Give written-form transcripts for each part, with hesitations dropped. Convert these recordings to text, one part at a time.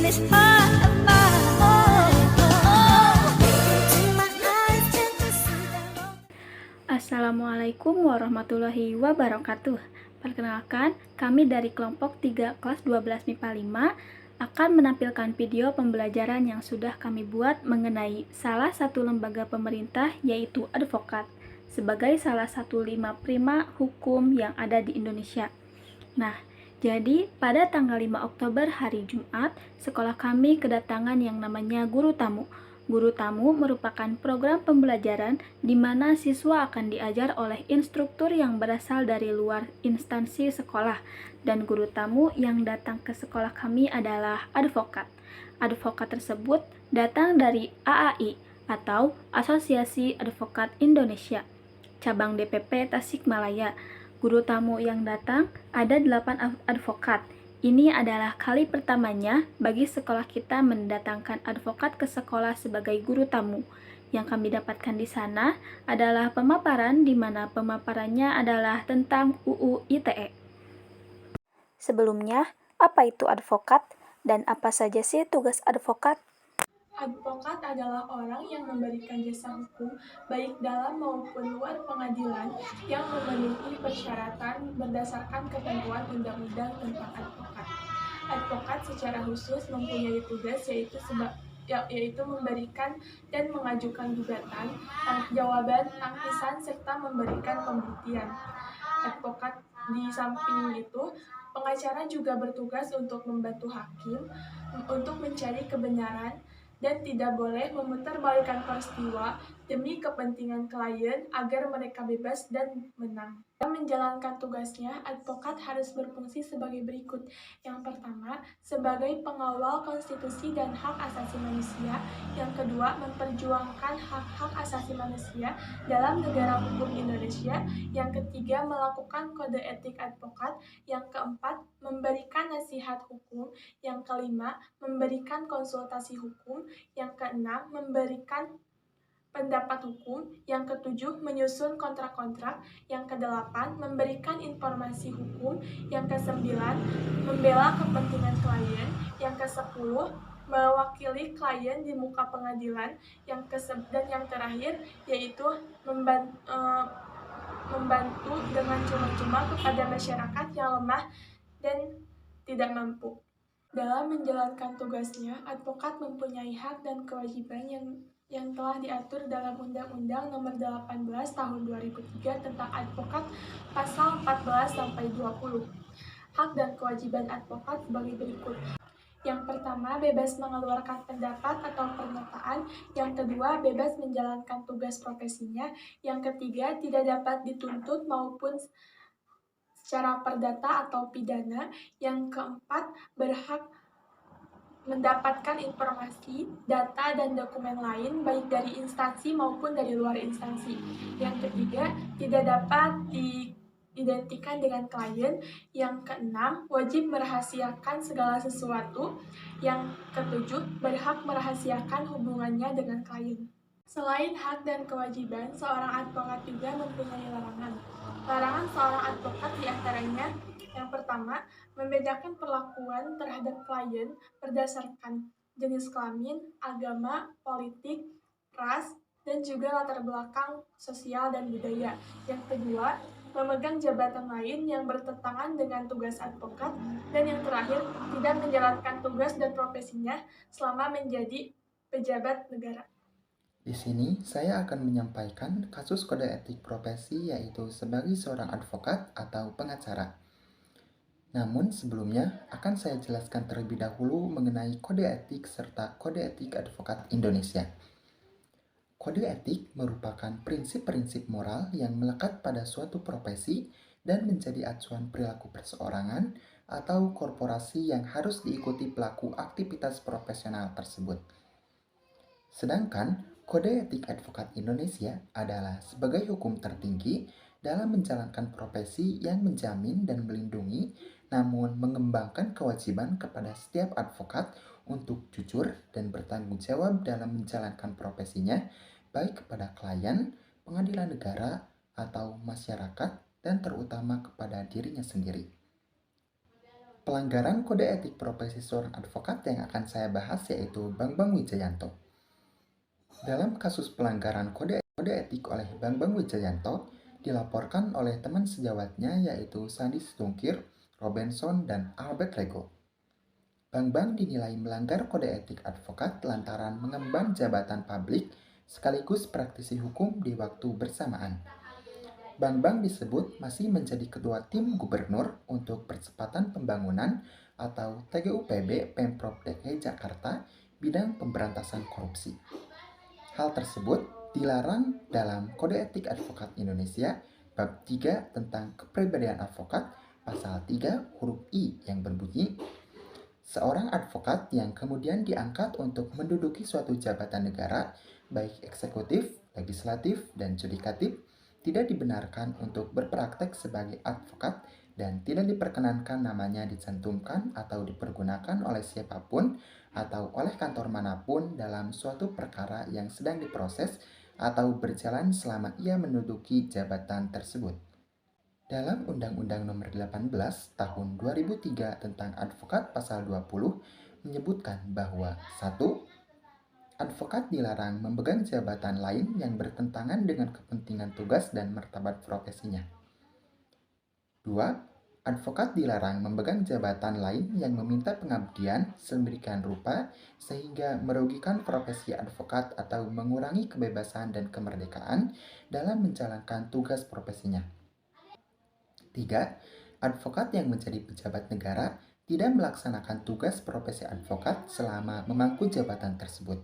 this heart of mine. Take my eyes, gently see them. Assalamualaikum warahmatullahi wabarakatuh. Perkenalkan, kami dari kelompok 3 kelas 12 MIPA 5 akan menampilkan video pembelajaran yang sudah kami buat mengenai salah satu lembaga pemerintah yaitu advokat sebagai salah satu 5 prima hukum yang ada di Indonesia. Nah, jadi pada tanggal 5 Oktober hari Jumat, sekolah kami kedatangan yang namanya guru tamu. Guru tamu merupakan program pembelajaran di mana siswa akan diajar oleh instruktur yang berasal dari luar instansi sekolah, dan guru tamu yang datang ke sekolah kami adalah advokat. Advokat tersebut datang dari AAI atau Asosiasi Advokat Indonesia, cabang DPP Tasikmalaya. Guru tamu yang datang ada 8 advokat. Ini adalah kali pertamanya bagi sekolah kita mendatangkan advokat ke sekolah sebagai guru tamu. Yang kami dapatkan di sana adalah pemaparan di mana pemaparannya adalah tentang UU ITE. Sebelumnya, apa itu advokat dan apa saja sih tugas advokat? Advokat adalah orang yang memberikan jasa hukum baik dalam maupun luar pengadilan yang memenuhi persyaratan berdasarkan ketentuan undang-undang tentang advokat. Advokat secara khusus mempunyai tugas yaitu memberikan dan mengajukan gugatan, jawaban, tangkisan, serta memberikan pembuktian. Advokat di samping itu, pengacara juga bertugas untuk membantu hakim untuk mencari kebenaran dan tidak boleh memutarbalikkan peristiwa demi kepentingan klien agar mereka bebas dan menang. Dalam menjalankan tugasnya, advokat harus berfungsi sebagai berikut. Yang pertama, sebagai pengawal konstitusi dan hak asasi manusia. Yang kedua, memperjuangkan hak-hak asasi manusia dalam negara hukum Indonesia. Yang ketiga, melakukan kode etik advokat. Yang keempat, memberikan nasihat hukum. Yang kelima, memberikan konsultasi hukum. Yang keenam, memberikan pendapat hukum. Yang ketujuh, menyusun kontrak-kontrak. Yang kedelapan, memberikan informasi hukum. Yang kesembilan, membela kepentingan klien. Yang kesepuluh, mewakili klien di muka pengadilan. Dan yang terakhir yaitu membantu dengan cuma-cuma kepada masyarakat yang lemah dan tidak mampu. Dalam menjalankan tugasnya, advokat mempunyai hak dan kewajiban yang telah diatur dalam Undang-Undang Nomor 18 Tahun 2003 tentang advokat pasal 14-20. Hak dan kewajiban advokat sebagai berikut. Yang pertama, bebas mengeluarkan pendapat atau pernyataan. Yang kedua, bebas menjalankan tugas profesinya. Yang ketiga, tidak dapat dituntut maupun secara perdata atau pidana. Yang keempat, berhak mendapatkan informasi, data, dan dokumen lain baik dari instansi maupun dari luar instansi. Yang ketiga, tidak dapat diidentikan dengan klien. Yang keenam, wajib merahasiakan segala sesuatu. Yang ketujuh, berhak merahasiakan hubungannya dengan klien. Selain hak dan kewajiban, seorang advokat juga mempunyai larangan. Larangan seorang advokat diantaranya: yang pertama, membedakan perlakuan terhadap klien berdasarkan jenis kelamin, agama, politik, ras, dan juga latar belakang sosial dan budaya. Yang kedua, memegang jabatan lain yang bertentangan dengan tugas advokat. Dan yang terakhir, tidak menjalankan tugas dan profesinya selama menjadi pejabat negara. Di sini saya akan menyampaikan kasus kode etik profesi yaitu sebagai seorang advokat atau pengacara. Namun sebelumnya akan saya jelaskan terlebih dahulu mengenai kode etik serta kode etik advokat Indonesia. Kode etik merupakan prinsip-prinsip moral yang melekat pada suatu profesi dan menjadi acuan perilaku perseorangan atau korporasi yang harus diikuti pelaku aktivitas profesional tersebut. Sedangkan Kode Etik Advokat Indonesia adalah sebagai hukum tertinggi dalam menjalankan profesi yang menjamin dan melindungi, namun mengembangkan kewajiban kepada setiap advokat untuk jujur dan bertanggung jawab dalam menjalankan profesinya, baik kepada klien, pengadilan negara, atau masyarakat, dan terutama kepada dirinya sendiri. pelanggaran kode etik profesi seorang advokat yang akan saya bahas yaitu Bambang Wijayanto. Dalam kasus pelanggaran kode etik oleh Bambang Wijayanto, dilaporkan oleh teman sejawatnya yaitu Sandi Situngkir, Robinson, dan Albert Lego. Bambang dinilai melanggar kode etik advokat lantaran mengemban jabatan publik sekaligus praktisi hukum di waktu bersamaan. Bambang disebut masih menjadi ketua tim gubernur untuk percepatan pembangunan atau TGUPB Pemprov DKI Jakarta bidang pemberantasan korupsi. Hal tersebut dilarang dalam Kode Etik Advokat Indonesia bab 3 tentang kepribadian advokat pasal 3 huruf I yang berbunyi, seorang advokat yang kemudian diangkat untuk menduduki suatu jabatan negara, baik eksekutif, legislatif, dan yudikatif, tidak dibenarkan untuk berpraktek sebagai advokat dan tidak diperkenankan namanya dicantumkan atau dipergunakan oleh siapapun atau oleh kantor manapun dalam suatu perkara yang sedang diproses atau berjalan selama ia menduduki jabatan tersebut. Dalam Undang-Undang Nomor 18 Tahun 2003 tentang Advokat Pasal 20 menyebutkan bahwa 1. Advokat dilarang memegang jabatan lain yang bertentangan dengan kepentingan tugas dan martabat profesinya. 2. Advokat dilarang memegang jabatan lain yang meminta pengabdian sedemikian rupa sehingga merugikan profesi advokat atau mengurangi kebebasan dan kemerdekaan dalam menjalankan tugas profesinya. 3. Advokat yang menjadi pejabat negara tidak melaksanakan tugas profesi advokat selama memangku jabatan tersebut.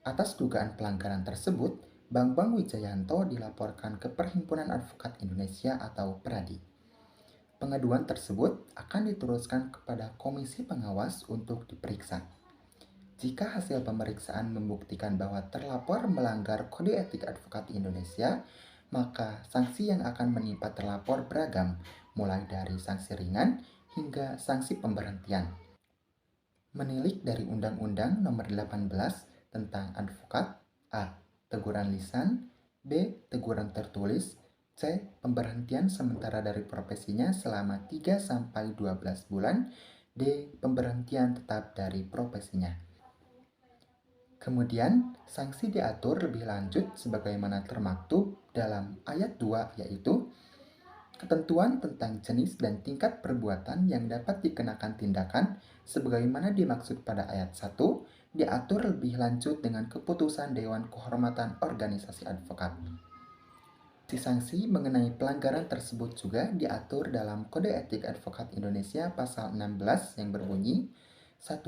Atas dugaan pelanggaran tersebut, Bambang Wijayanto dilaporkan ke Perhimpunan Advokat Indonesia atau PERADI. Pengaduan tersebut akan diteruskan kepada Komisi Pengawas untuk diperiksa. Jika hasil pemeriksaan membuktikan bahwa terlapor melanggar Kode Etik Advokat Indonesia, maka sanksi yang akan menimpa terlapor beragam, mulai dari sanksi ringan hingga sanksi pemberhentian. Menilik dari Undang-Undang Nomor 18 tentang advokat, A. Teguran lisan, B. Teguran tertulis, C. Pemberhentian sementara dari profesinya selama 3-12 bulan, D. Pemberhentian tetap dari profesinya. Kemudian, sanksi diatur lebih lanjut sebagaimana termaktub dalam ayat 2 yaitu ketentuan tentang jenis dan tingkat perbuatan yang dapat dikenakan tindakan sebagaimana dimaksud pada ayat 1 diatur lebih lanjut dengan keputusan Dewan Kehormatan Organisasi Advokat. Sanksi mengenai pelanggaran tersebut juga diatur dalam Kode Etik Advokat Indonesia pasal 16 yang berbunyi 1.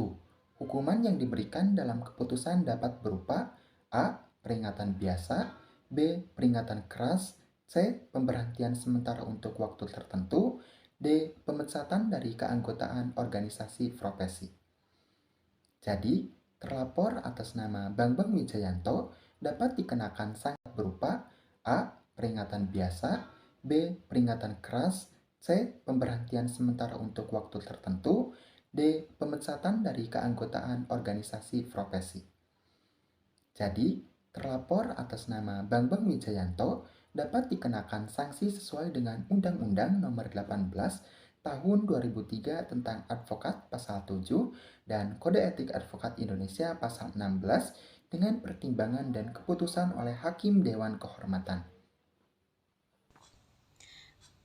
Hukuman yang diberikan dalam keputusan dapat berupa A. Peringatan biasa, B. Peringatan keras, C. Pemberhentian sementara untuk waktu tertentu, D. Pemecatan dari keanggotaan organisasi profesi. Jadi, terlapor atas nama Bambang Wijayanto dapat dikenakan sanksi berupa A. Peringatan biasa, B. Peringatan keras, C. Pemberhentian sementara untuk waktu tertentu, D. Pemecatan dari keanggotaan organisasi profesi. Jadi, terlapor atas nama Bambang Wijayanto dapat dikenakan sanksi sesuai dengan Undang-Undang Nomor 18 Tahun 2003 tentang Advokat Pasal 7 dan Kode Etik Advokat Indonesia Pasal 16 dengan pertimbangan dan keputusan oleh Hakim Dewan Kehormatan.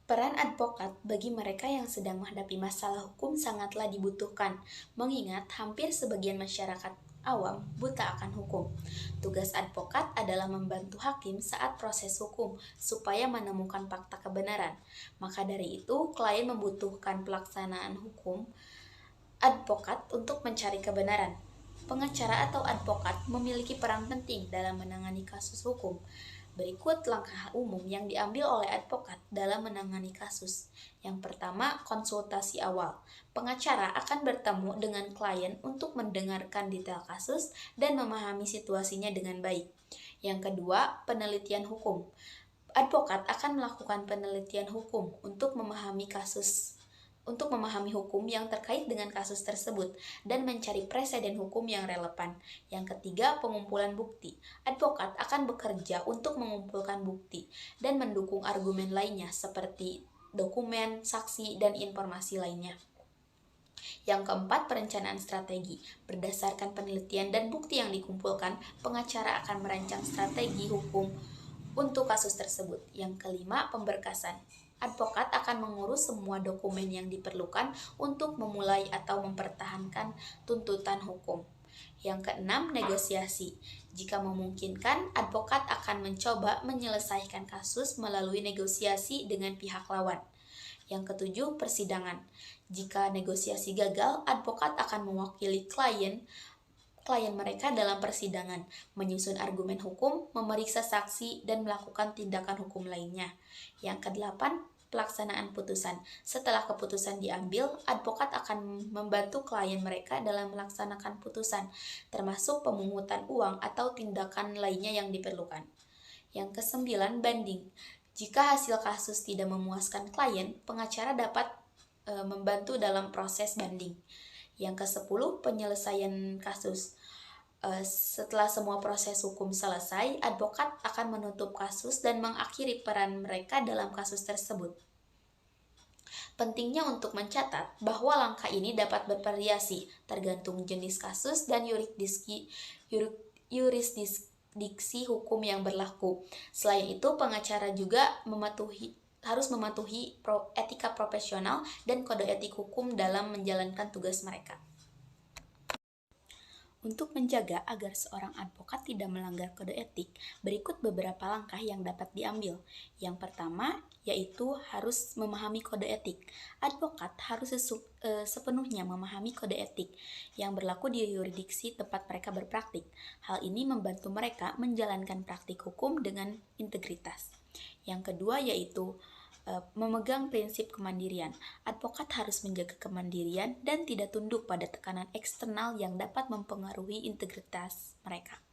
Peran advokat bagi mereka yang sedang menghadapi masalah hukum sangatlah dibutuhkan, mengingat hampir sebagian masyarakat awam buta akan hukum. Tugas advokat adalah membantu hakim saat proses hukum supaya menemukan fakta kebenaran. Maka dari itu, klien membutuhkan pelaksanaan hukum advokat untuk mencari kebenaran. Pengacara atau advokat memiliki peran penting dalam menangani kasus hukum. Berikut langkah umum yang diambil oleh advokat dalam menangani kasus. Yang pertama, konsultasi awal. Pengacara akan bertemu dengan klien untuk mendengarkan detail kasus dan memahami situasinya dengan baik. Yang kedua, penelitian hukum. Advokat akan melakukan penelitian hukum untuk memahami hukum yang terkait dengan kasus tersebut dan mencari preseden hukum yang relevan. Yang ketiga, pengumpulan bukti. Advokat akan bekerja untuk mengumpulkan bukti dan mendukung argumen lainnya seperti dokumen, saksi, dan informasi lainnya. Yang keempat, perencanaan strategi. Berdasarkan penelitian dan bukti yang dikumpulkan, pengacara akan merancang strategi hukum untuk kasus tersebut. Yang kelima, pemberkasan. Advokat akan mengurus semua dokumen yang diperlukan untuk memulai atau mempertahankan tuntutan hukum. Yang keenam, negosiasi. Jika memungkinkan, advokat akan mencoba menyelesaikan kasus melalui negosiasi dengan pihak lawan. Yang ketujuh, persidangan. Jika negosiasi gagal, advokat akan mewakili klien mereka dalam persidangan, menyusun argumen hukum, memeriksa saksi, dan melakukan tindakan hukum lainnya. Yang kedelapan, pelaksanaan putusan. Setelah keputusan diambil, advokat akan membantu klien mereka dalam melaksanakan putusan, termasuk pemungutan uang atau tindakan lainnya yang diperlukan. Yang kesembilan, banding. Jika hasil kasus tidak memuaskan klien, pengacara dapat membantu dalam proses banding. Yang ke-10, penyelesaian kasus. Setelah semua proses hukum selesai, advokat akan menutup kasus dan mengakhiri peran mereka dalam kasus tersebut. Pentingnya untuk mencatat bahwa langkah ini dapat bervariasi tergantung jenis kasus dan yurisdiksi hukum yang berlaku. Selain itu, pengacara juga harus mematuhi etika profesional dan kode etik hukum dalam menjalankan tugas mereka. Untuk menjaga agar seorang advokat tidak melanggar kode etik, berikut beberapa langkah yang dapat diambil. Yang pertama, yaitu harus memahami kode etik. Advokat harus sepenuhnya memahami kode etik yang berlaku di yurisdiksi tempat mereka berpraktik. Hal ini membantu mereka menjalankan praktik hukum dengan integritas. Yang kedua, yaitu memegang prinsip kemandirian. Advokat harus menjaga kemandirian dan tidak tunduk pada tekanan eksternal yang dapat mempengaruhi integritas mereka.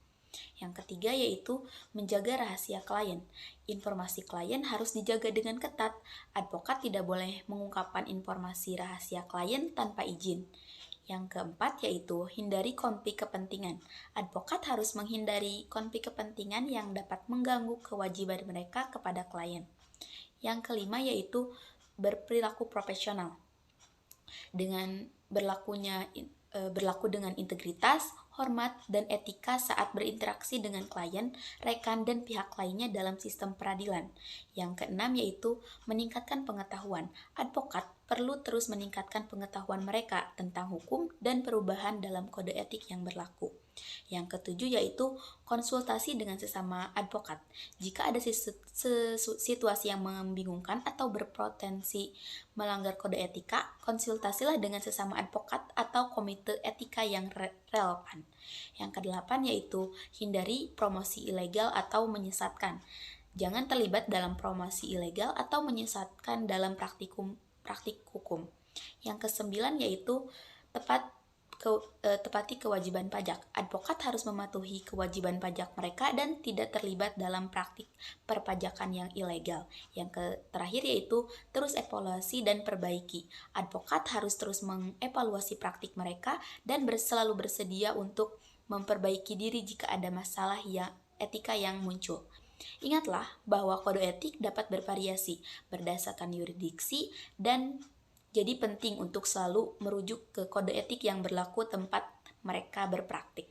Yang ketiga, yaitu menjaga rahasia klien. Informasi klien harus dijaga dengan ketat. Advokat tidak boleh mengungkapkan informasi rahasia klien tanpa izin. Yang keempat, yaitu hindari konflik kepentingan. Advokat harus menghindari konflik kepentingan yang dapat mengganggu kewajiban mereka kepada klien. Yang kelima, yaitu berperilaku profesional. Dengan berlaku dengan integritas, hormat, dan etika saat berinteraksi dengan klien, rekan, dan pihak lainnya dalam sistem peradilan. Yang keenam, yaitu meningkatkan pengetahuan. Advokat perlu terus meningkatkan pengetahuan mereka tentang hukum dan perubahan dalam kode etik yang berlaku. Yang ketujuh, yaitu konsultasi dengan sesama advokat. Jika ada situasi yang membingungkan atau berpotensi melanggar kode etika, konsultasilah dengan sesama advokat atau komite etika yang relevan. Yang kedelapan, yaitu hindari promosi ilegal atau menyesatkan. Jangan terlibat dalam promosi ilegal atau menyesatkan dalam praktik hukum. Yang kesembilan, yaitu tepati kewajiban pajak. Advokat harus mematuhi kewajiban pajak mereka dan tidak terlibat dalam praktik perpajakan yang ilegal. Yang terakhir, yaitu terus evaluasi dan perbaiki. Advokat harus terus mengevaluasi praktik mereka dan selalu bersedia untuk memperbaiki diri jika ada masalah etika yang muncul. Ingatlah bahwa kode etik dapat bervariasi berdasarkan yurisdiksi dan jadi penting untuk selalu merujuk ke kode etik yang berlaku tempat mereka berpraktik.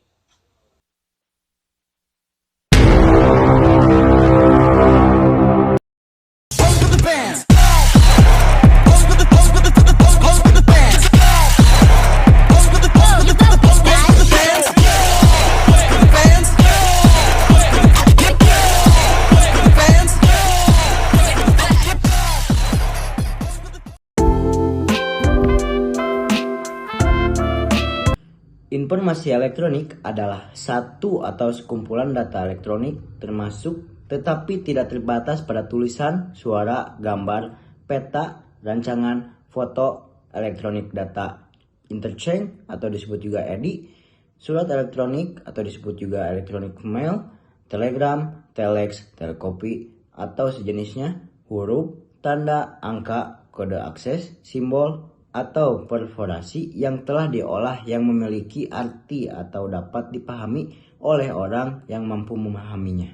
Informasi elektronik adalah satu atau sekumpulan data elektronik termasuk tetapi tidak terbatas pada tulisan, suara, gambar, peta, rancangan, foto, elektronik data, interchange atau disebut juga EDI, surat elektronik atau disebut juga elektronik mail, telegram, telex, telekopi atau sejenisnya, huruf, tanda, angka, kode akses, simbol, atau perforasi yang telah diolah yang memiliki arti atau dapat dipahami oleh orang yang mampu memahaminya.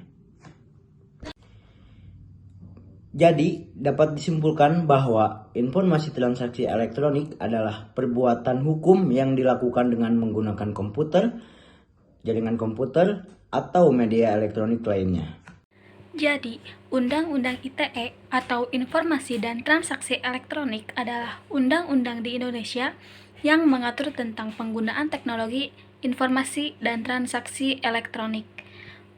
Jadi, dapat disimpulkan bahwa informasi transaksi elektronik adalah perbuatan hukum yang dilakukan dengan menggunakan komputer, jaringan komputer, atau media elektronik lainnya. Jadi, Undang-Undang ITE atau Informasi dan Transaksi Elektronik adalah undang-undang di Indonesia yang mengatur tentang penggunaan teknologi informasi dan transaksi elektronik.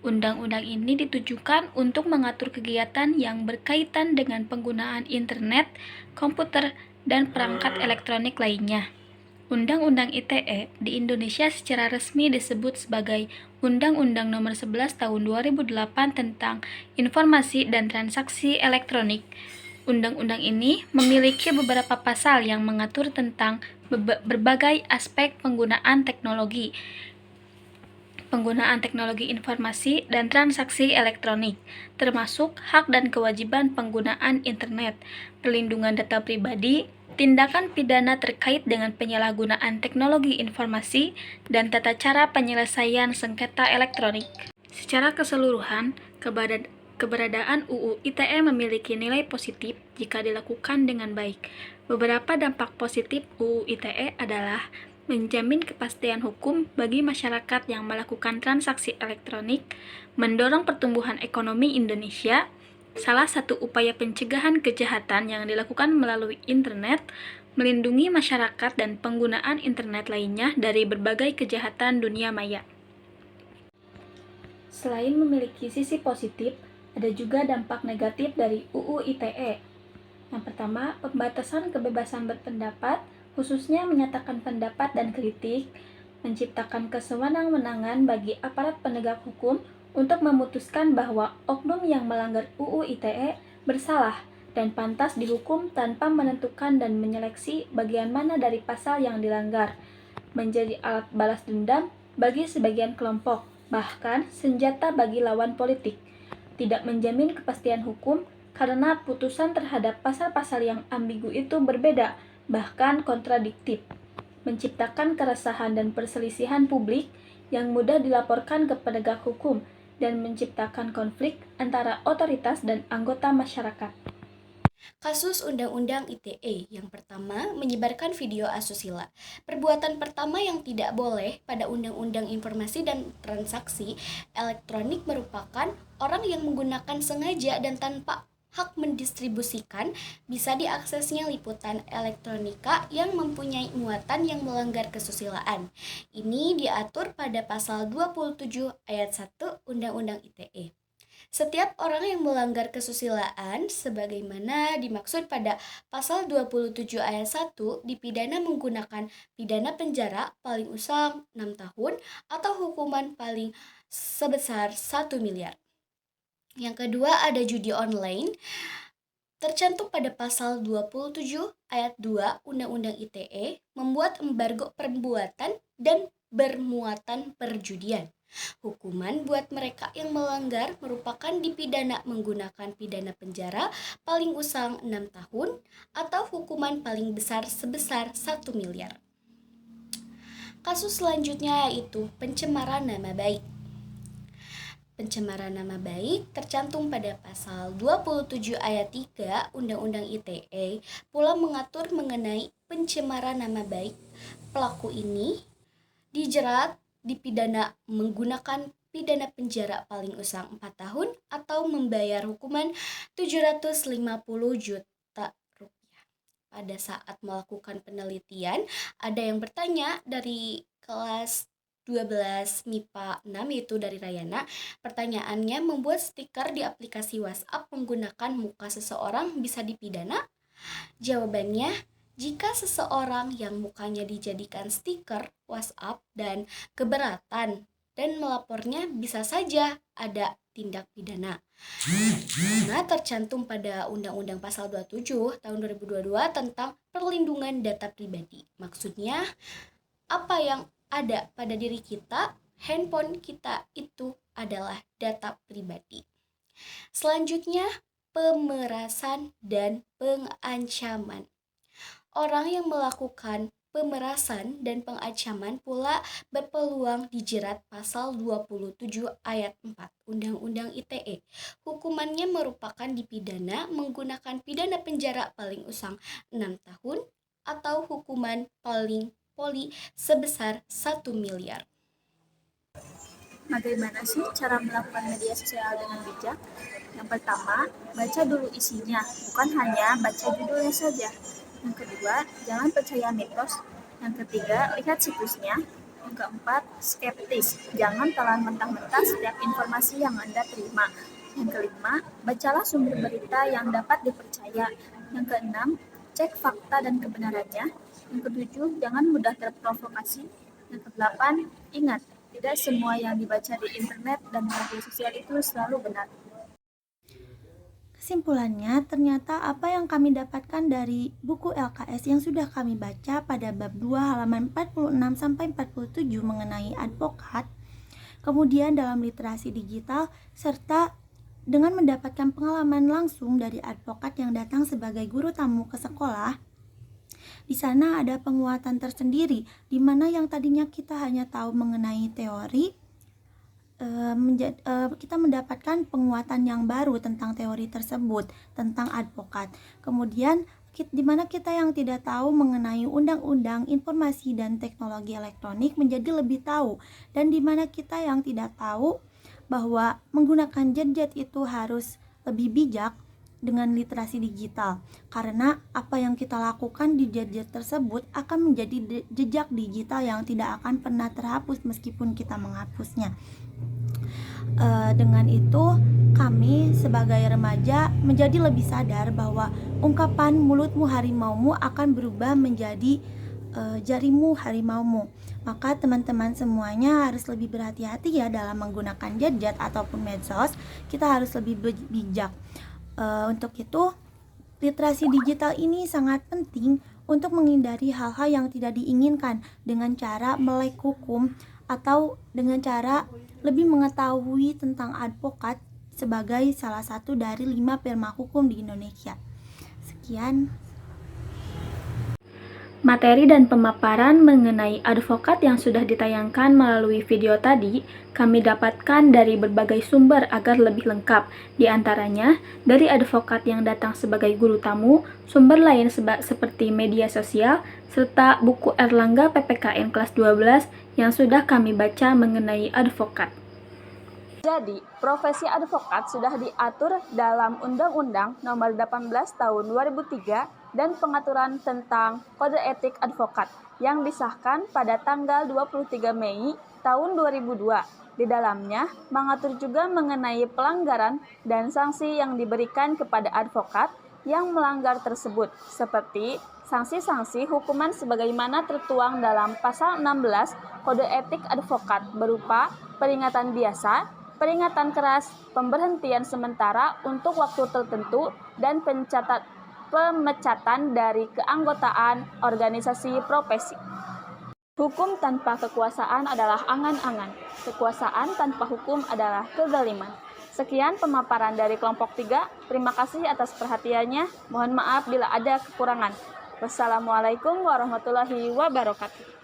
Undang-undang ini ditujukan untuk mengatur kegiatan yang berkaitan dengan penggunaan internet, komputer, dan perangkat elektronik lainnya. Undang-Undang ITE di Indonesia secara resmi disebut sebagai Undang-Undang Nomor 11 Tahun 2008 tentang Informasi dan Transaksi Elektronik. Undang-undang ini memiliki beberapa pasal yang mengatur tentang berbagai aspek penggunaan teknologi informasi dan transaksi elektronik, termasuk hak dan kewajiban penggunaan internet, perlindungan data pribadi, tindakan pidana terkait dengan penyalahgunaan teknologi informasi, dan tata cara penyelesaian sengketa elektronik. Secara keseluruhan, keberadaan UU ITE memiliki nilai positif jika dilakukan dengan baik. Beberapa dampak positif UU ITE adalah menjamin kepastian hukum bagi masyarakat yang melakukan transaksi elektronik, mendorong pertumbuhan ekonomi Indonesia, salah satu upaya pencegahan kejahatan yang dilakukan melalui internet, melindungi masyarakat dan penggunaan internet lainnya dari berbagai kejahatan dunia maya. Selain memiliki sisi positif, ada juga dampak negatif dari UU ITE. Yang pertama, pembatasan kebebasan berpendapat, khususnya menyatakan pendapat dan kritik, menciptakan kesewenang-wenangan bagi aparat penegak hukum untuk memutuskan bahwa oknum yang melanggar UU ITE bersalah dan pantas dihukum tanpa menentukan dan menyeleksi bagian mana dari pasal yang dilanggar, menjadi alat balas dendam bagi sebagian kelompok, bahkan senjata bagi lawan politik, tidak menjamin kepastian hukum karena putusan terhadap pasal-pasal yang ambigu itu berbeda, bahkan kontradiktif, menciptakan keresahan dan perselisihan publik yang mudah dilaporkan ke penegak hukum, dan menciptakan konflik antara otoritas dan anggota masyarakat. Kasus Undang-Undang ITE yang pertama, menyebarkan video asusila. Perbuatan pertama yang tidak boleh pada Undang-Undang Informasi dan Transaksi Elektronik merupakan orang yang menggunakan sengaja dan tanpa hak mendistribusikan bisa diaksesnya liputan elektronika yang mempunyai muatan yang melanggar kesusilaan. Ini diatur pada pasal 27 ayat 1 Undang-Undang ITE. Setiap orang yang melanggar kesusilaan sebagaimana dimaksud pada pasal 27 ayat 1 dipidana menggunakan pidana penjara paling usang 6 tahun atau hukuman paling sebesar 1 miliar. Yang kedua ada judi online, tercantum pada pasal 27 ayat 2 Undang-Undang ITE, membuat embargo perbuatan dan bermuatan perjudian. Hukuman buat mereka yang melanggar merupakan dipidana menggunakan pidana penjara paling usang 6 tahun atau hukuman paling besar sebesar 1 miliar. Kasus selanjutnya yaitu pencemaran nama baik. Pencemaran nama baik tercantum pada pasal 27 ayat 3 Undang-Undang ITE pula mengatur mengenai pencemaran nama baik. Pelaku ini dijerat dipidana menggunakan pidana penjara paling usang 4 tahun atau membayar hukuman 750 juta rupiah. Pada saat melakukan penelitian, ada yang bertanya dari kelas 12 MIPA 6 yaitu dari Rayana. Pertanyaannya, membuat stiker di aplikasi WhatsApp menggunakan muka seseorang bisa dipidana? Jawabannya, jika seseorang yang mukanya dijadikan stiker WhatsApp dan keberatan dan melapornya bisa saja ada tindak pidana. Karena tercantum pada Undang-Undang Pasal 27 tahun 2022 tentang perlindungan data pribadi. Maksudnya, apa yang ada pada diri kita, handphone kita itu adalah data pribadi. Selanjutnya, pemerasan dan pengancaman. Orang yang melakukan pemerasan dan pengancaman pula berpeluang dijerat pasal 27 ayat 4 Undang-Undang ITE. Hukumannya merupakan dipidana menggunakan pidana penjara paling usang 6 tahun atau hukuman paling poli sebesar 1 miliar. Bagaimana sih cara melakukan media sosial dengan bijak? Yang pertama, baca dulu isinya, bukan hanya baca judulnya saja. Yang kedua, jangan percaya mitos. Yang ketiga, lihat situsnya. Yang keempat, skeptis. Jangan telan mentah-mentah setiap informasi yang Anda terima. Yang kelima, bacalah sumber berita yang dapat dipercaya. Yang keenam, cek fakta dan kebenarannya. Yang ketujuh, jangan mudah terprovokasi. Yang kedelapan, ingat, tidak semua yang dibaca di internet dan media sosial itu selalu benar. Kesimpulannya, ternyata apa yang kami dapatkan dari buku LKS yang sudah kami baca pada bab 2 halaman 46-47 mengenai advokat, kemudian dalam literasi digital, serta dengan mendapatkan pengalaman langsung dari advokat yang datang sebagai guru tamu ke sekolah, di sana ada penguatan tersendiri, di mana yang tadinya kita hanya tahu mengenai teori, kita mendapatkan penguatan yang baru tentang teori tersebut, tentang advokat. Kemudian, di mana kita yang tidak tahu mengenai undang-undang informasi dan teknologi elektronik menjadi lebih tahu, dan di mana kita yang tidak tahu bahwa menggunakan gadget itu harus lebih bijak dengan literasi digital, karena apa yang kita lakukan di gadget tersebut akan menjadi jejak digital yang tidak akan pernah terhapus meskipun kita menghapusnya. Dengan itu, kami sebagai remaja menjadi lebih sadar bahwa ungkapan mulutmu harimaumu akan berubah menjadi jarimu harimaumu. Maka teman-teman semuanya harus lebih berhati-hati ya dalam menggunakan gadget ataupun medsos. Kita harus lebih bijak. Untuk itu, literasi digital ini sangat penting untuk menghindari hal-hal yang tidak diinginkan dengan cara melek hukum atau dengan cara lebih mengetahui tentang advokat sebagai salah satu dari 5 firma hukum di Indonesia. Sekian. Materi dan pemaparan mengenai advokat yang sudah ditayangkan melalui video tadi kami dapatkan dari berbagai sumber agar lebih lengkap. Di antaranya dari advokat yang datang sebagai guru tamu, sumber lain seperti media sosial, serta buku Erlangga PPKN kelas 12 yang sudah kami baca mengenai advokat. Jadi, profesi advokat sudah diatur dalam Undang-Undang Nomor 18 Tahun 2003 dan pengaturan tentang Kode Etik Advokat yang disahkan pada tanggal 23 Mei tahun 2002. Di dalamnya mengatur juga mengenai pelanggaran dan sanksi yang diberikan kepada advokat yang melanggar tersebut, seperti sanksi-sanksi hukuman sebagaimana tertuang dalam pasal 16 Kode Etik Advokat berupa peringatan biasa, peringatan keras, pemberhentian sementara untuk waktu tertentu, dan pemecatan dari keanggotaan organisasi profesi. Hukum tanpa kekuasaan adalah angan-angan. Kekuasaan tanpa hukum adalah kezaliman. Sekian pemaparan dari kelompok 3. Terima kasih atas perhatiannya. Mohon maaf bila ada kekurangan. Wassalamualaikum warahmatullahi wabarakatuh.